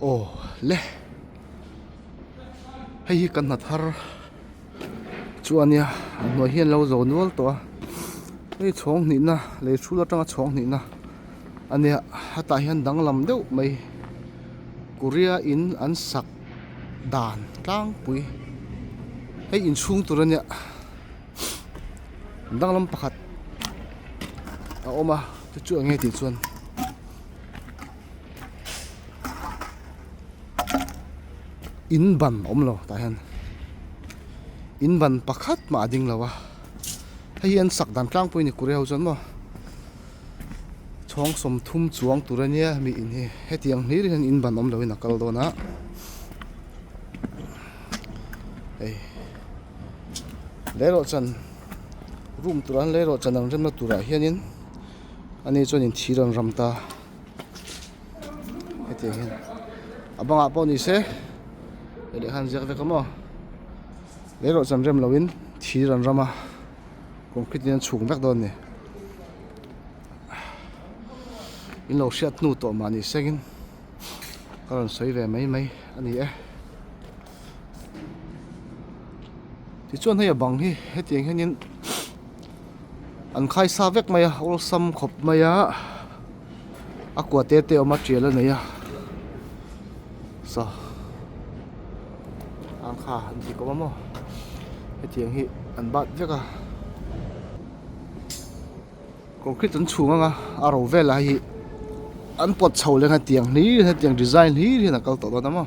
Ồ lệ hay cần nạt har chuan ya noi hian lo zo nual to ei chhawng hnih na le thula tanga chhawng hnih na ania hata hian dang lam deuh mai Korea in an sak dan tlang pui hei in chung tur ania dang lam pakhat a oma chu ange ti chuan in ban om lo ta hian in ban pakhat ma ding lawa hei an sak dan tlang pui ni Korea ho chuan mo chhawng som thum chuang tur ania mi in hi hetiang hlir hian in ban om lo in akal dona ei lero chan room turan lero chan ang remna tura hianin ani chuan in thiran ramta hetiang hian abanga pawh ni se ele han ziak vek amo lero chan rem loin thiran rama concrete nen chung vek don ni in lo hriat nu to mani sengin karon soi ve mai ani e ti chuan hei bang hi hetiang hianin an khai sa vek maya ol sam khop maya akwa te te oma triala neya sa an kha an ti ko mo hetiang hi an bat veka concrete an chunga nga aro vela hi an pot chho le nga tiang ni hetiang design hi na kal to da mo